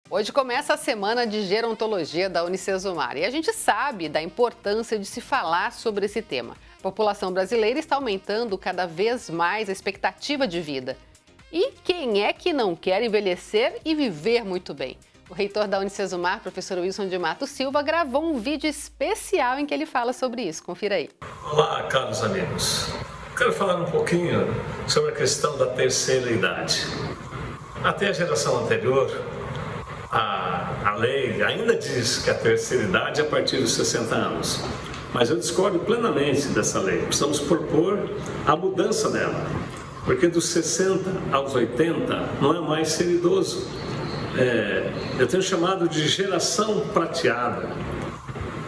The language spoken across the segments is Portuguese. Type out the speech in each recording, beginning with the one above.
Hoje começa a semana de gerontologia da Unicesumar e a gente sabe da importância de se falar sobre esse tema. A população brasileira está aumentando cada vez mais a expectativa de vida. E quem é que não quer envelhecer e viver muito bem? O reitor da Unicesumar, professor Wilson de Matos Silva, gravou um vídeo especial em que ele fala sobre isso. Confira aí. Olá, caros amigos. Quero falar um pouquinho sobre a questão da terceira idade. Até a geração anterior, a lei ainda diz que a terceira idade é a partir dos 60 anos. Mas eu discordo plenamente dessa lei. Precisamos propor a mudança dela. Porque dos 60 aos 80 não é mais ser idoso. Eu tenho chamado de geração prateada.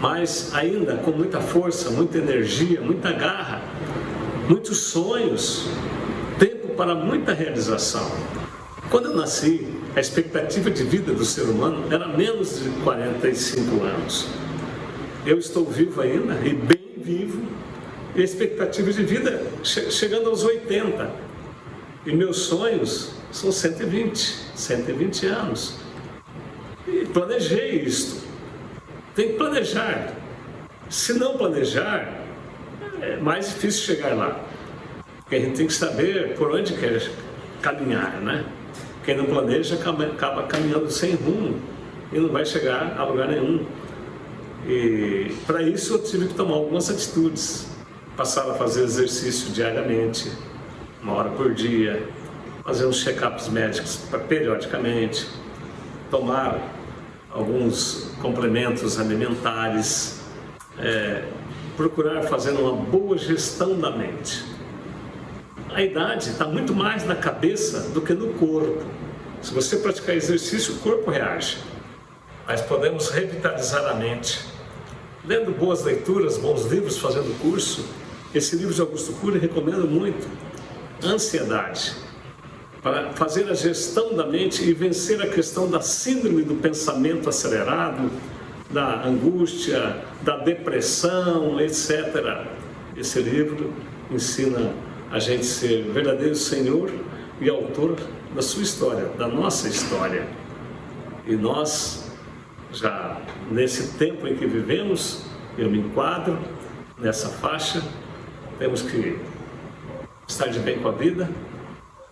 Mas ainda com muita força, muita energia, muita garra, muitos sonhos, tempo para muita realização. Quando eu nasci, a expectativa de vida do ser humano era menos de 45 anos. Eu estou vivo ainda, e bem vivo, e a expectativa de vida chegando aos 80. E meus sonhos são 120 anos. E planejei isto. Tem que planejar. Se não planejar, é mais difícil chegar lá. Porque a gente tem que saber por onde quer caminhar, né? Quem não planeja acaba caminhando sem rumo e não vai chegar a lugar nenhum. E para isso eu tive que tomar algumas atitudes. Passar a fazer exercício diariamente, 1 hora por dia, fazer uns check-ups médicos periodicamente, tomar alguns complementos alimentares, procurar fazer uma boa gestão da mente. A idade está muito mais na cabeça do que no corpo. Se você praticar exercício, o corpo reage. Mas podemos revitalizar a mente. Lendo boas leituras, bons livros, fazendo curso. Esse livro de Augusto Cury recomendo muito. Ansiedade. Para fazer a gestão da mente e vencer a questão da síndrome do pensamento acelerado, da angústia, da depressão, etc. Esse livro ensina a gente ser verdadeiro senhor e autor da sua história, da nossa história. E nós, já nesse tempo em que vivemos, eu me enquadro nessa faixa, temos que estar de bem com a vida.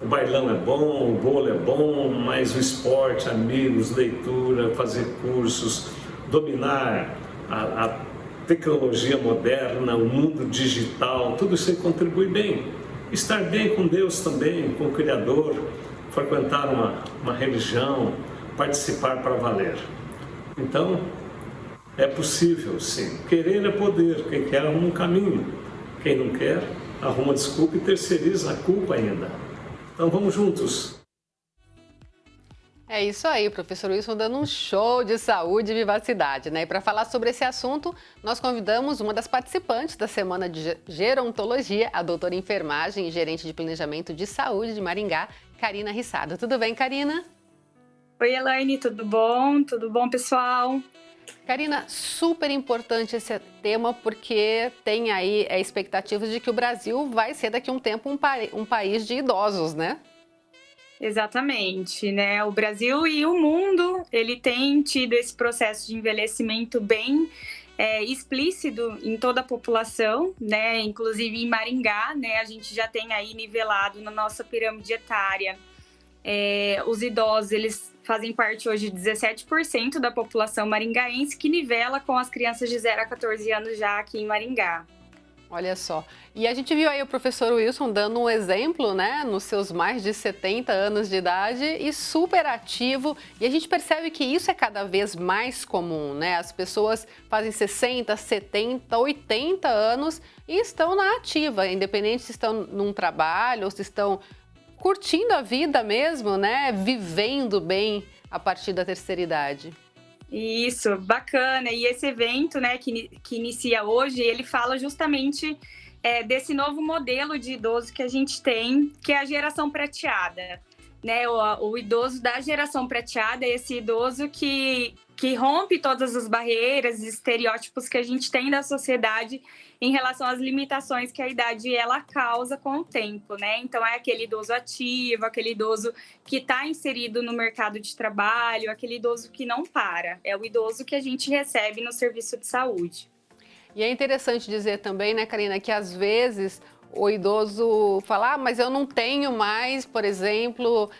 O bailão é bom, o bolo é bom, mas o esporte, amigos, leitura, fazer cursos, dominar a tecnologia moderna, o mundo digital, tudo isso aí contribui bem. Estar bem com Deus também, com o Criador, frequentar uma religião, participar para valer. Então, é possível, sim. Querer é poder. Quem quer arruma um caminho. Quem não quer, arruma desculpa e terceiriza a culpa ainda. Então, vamos juntos. É isso aí, professor Wilson dando um show de saúde e vivacidade, né? E para falar sobre esse assunto, nós convidamos uma das participantes da Semana de Gerontologia, a doutora em enfermagem e gerente de planejamento de saúde de Maringá, Karina Rissado. Tudo bem, Karina? Oi, Elaine, tudo bom? Tudo bom, pessoal? Karina, super importante esse tema porque tem aí a expectativa de que o Brasil vai ser daqui a um tempo um país de idosos, né? Exatamente, né? O Brasil e o mundo, ele tem tido esse processo de envelhecimento bem explícito em toda a população, né? Inclusive em Maringá, né? A gente já tem aí nivelado na nossa pirâmide etária. Os idosos, eles fazem parte hoje de 17% da população maringaense, que nivela com as crianças de 0 a 14 anos já aqui em Maringá. Olha só, e a gente viu aí o professor Wilson dando um exemplo, né, nos seus mais de 70 anos de idade e super ativo, e a gente percebe que isso é cada vez mais comum, né, as pessoas fazem 60, 70, 80 anos e estão na ativa, independente se estão num trabalho ou se estão curtindo a vida mesmo, né, vivendo bem a partir da terceira idade. Isso, bacana. E esse evento, né, que inicia hoje, ele fala justamente desse novo modelo de idoso que a gente tem, que é a geração prateada. Né? O idoso da geração prateada é esse idoso que que rompe todas as barreiras e estereótipos que a gente tem da sociedade em relação às limitações que a idade ela causa com o tempo, né? Então é aquele idoso ativo, aquele idoso que está inserido no mercado de trabalho, aquele idoso que não para. É o idoso que a gente recebe no serviço de saúde. E é interessante dizer também, né, Karina, que às vezes o idoso fala, mas eu não tenho mais, por exemplo,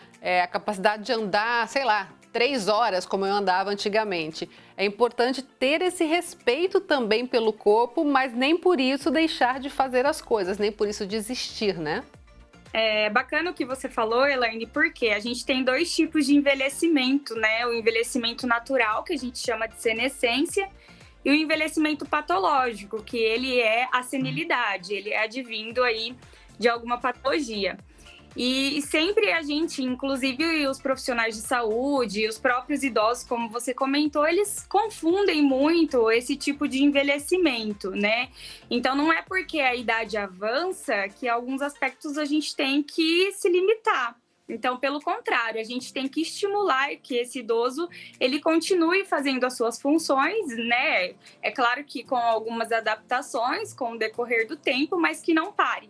a capacidade de andar, sei lá, 3 horas, como eu andava antigamente. É importante ter esse respeito também pelo corpo, mas nem por isso deixar de fazer as coisas, nem por isso desistir, né? É bacana o que você falou, Elaine, porque a gente tem 2 tipos de envelhecimento, né? O envelhecimento natural, que a gente chama de senescência, e o envelhecimento patológico, que ele é a senilidade, ele é advindo aí de alguma patologia. E sempre a gente, inclusive os profissionais de saúde, os próprios idosos, como você comentou, eles confundem muito esse tipo de envelhecimento, né? Então, não é porque a idade avança que alguns aspectos a gente tem que se limitar. Então, pelo contrário, a gente tem que estimular que esse idoso, ele continue fazendo as suas funções, né? É claro que com algumas adaptações, com o decorrer do tempo, mas que não pare.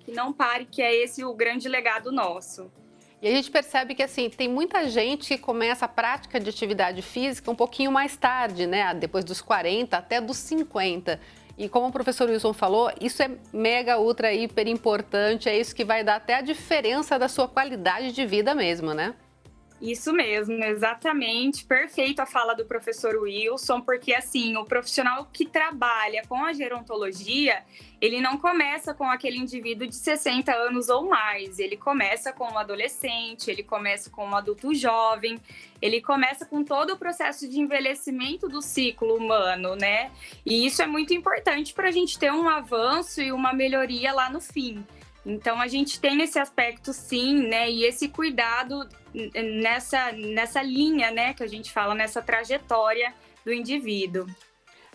Que não pare, que é esse o grande legado nosso. E a gente percebe que, assim, tem muita gente que começa a prática de atividade física um pouquinho mais tarde, né? Depois dos 40 até dos 50. E como o professor Wilson falou, isso é mega, ultra, hiper importante. É isso que vai dar até a diferença da sua qualidade de vida mesmo, né? Isso mesmo, exatamente. Perfeito a fala do professor Wilson, porque assim, o profissional que trabalha com a gerontologia, ele não começa com aquele indivíduo de 60 anos ou mais, ele começa com um adolescente, ele começa com um adulto jovem, ele começa com todo o processo de envelhecimento do ciclo humano, né? E isso é muito importante para a gente ter um avanço e uma melhoria lá no fim. Então, a gente tem esse aspecto, sim, né? E esse cuidado nessa linha, né? Que a gente fala, nessa trajetória do indivíduo.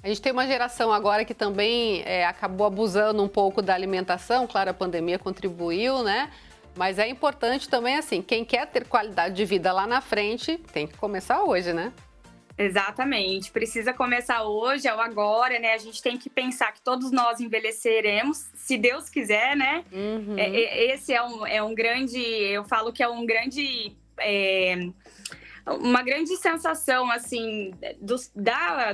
A gente tem uma geração agora que também acabou abusando um pouco da alimentação. Claro, a pandemia contribuiu, né? Mas é importante também, assim, quem quer ter qualidade de vida lá na frente, tem que começar hoje, né? Exatamente, precisa começar hoje, ao agora, né? A gente tem que pensar que todos nós envelheceremos, se Deus quiser, né? Uhum. Esse é um grande, eu falo que é um grande, uma grande sensação, assim,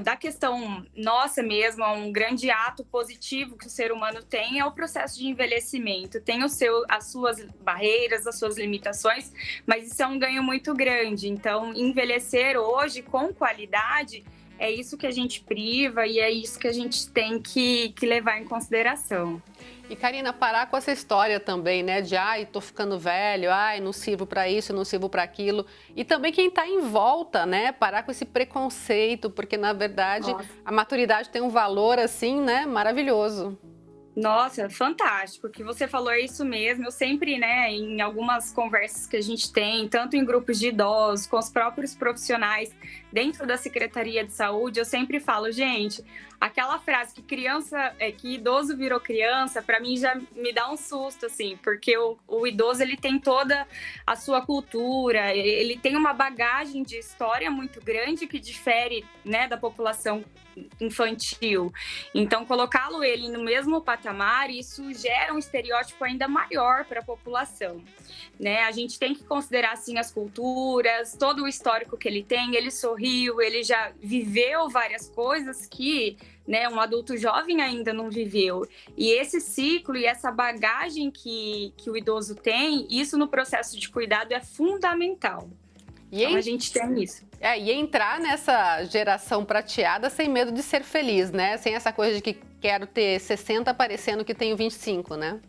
da questão nossa mesmo, um grande ato positivo que o ser humano tem é o processo de envelhecimento. Tem as suas barreiras, as suas limitações, mas isso é um ganho muito grande. Então, envelhecer hoje com qualidade é isso que a gente priva e é isso que a gente tem que levar em consideração. E, Karina, parar com essa história também, né? De, tô ficando velho, não sirvo para isso, não sirvo para aquilo. E também quem está em volta, né? Parar com esse preconceito, porque, na verdade, a maturidade tem um valor, assim, né? Maravilhoso. Nossa, fantástico. O que você falou é isso mesmo. Eu sempre, né, em algumas conversas que a gente tem, tanto em grupos de idosos, com os próprios profissionais dentro da Secretaria de Saúde, eu sempre falo, gente, aquela frase que idoso virou criança, para mim já me dá um susto, assim, porque o idoso, ele tem toda a sua cultura, ele tem uma bagagem de história muito grande que difere, né, da população infantil. Então, colocá-lo ele no mesmo patamar, isso gera um estereótipo ainda maior para a população, né? A gente tem que considerar, assim, as culturas, todo o histórico que ele tem, ele sorriu, ele já viveu várias coisas que, né, um adulto jovem ainda não viveu. E esse ciclo e essa bagagem que o idoso tem, isso no processo de cuidado é fundamental. Então, a gente tem isso. E entrar nessa geração prateada sem medo de ser feliz, né? Sem essa coisa de que quero ter 60 parecendo que tenho 25, né?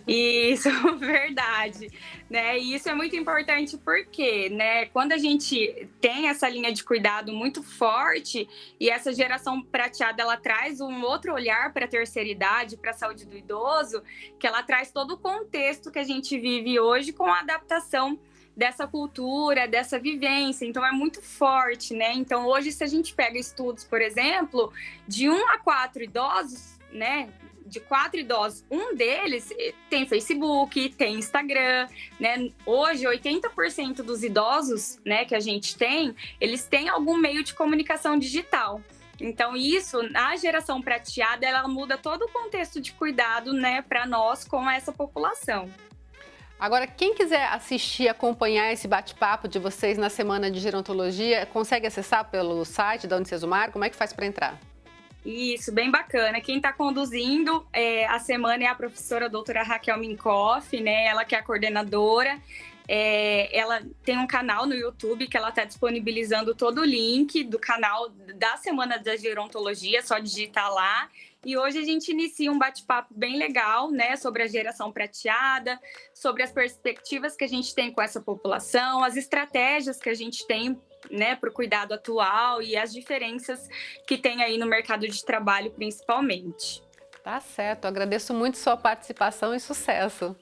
Isso, verdade, né? E isso é muito importante porque, né, quando a gente tem essa linha de cuidado muito forte e essa geração prateada, ela traz um outro olhar para a terceira idade, para a saúde do idoso, que ela traz todo o contexto que a gente vive hoje com a adaptação dessa cultura, dessa vivência, então é muito forte, né? Então hoje, se a gente pega estudos, por exemplo, de 1 a 4 idosos, né, de 4 idosos, um deles tem Facebook, tem Instagram, né? Hoje, 80% dos idosos, né, que a gente tem, eles têm algum meio de comunicação digital. Então, isso, a geração prateada, ela muda todo o contexto de cuidado, né, para nós com essa população. Agora, quem quiser assistir, acompanhar esse bate-papo de vocês na Semana de Gerontologia, consegue acessar pelo site da Unicesumar? Como é que faz para entrar? Isso, bem bacana. Quem está conduzindo a semana é a professora doutora Raquel Minkoff, né? Ela que é a coordenadora. Ela tem um canal no YouTube que ela está disponibilizando todo o link do canal da Semana da Gerontologia, só digitar lá. E hoje a gente inicia um bate-papo bem legal, né, sobre a geração prateada, sobre as perspectivas que a gente tem com essa população, as estratégias que a gente tem, né, para o cuidado atual e as diferenças que tem aí no mercado de trabalho, principalmente. Tá certo, agradeço muito sua participação e sucesso.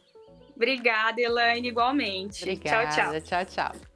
Obrigada, Elaine, igualmente. Obrigada, Tchau, tchau. Tchau, tchau.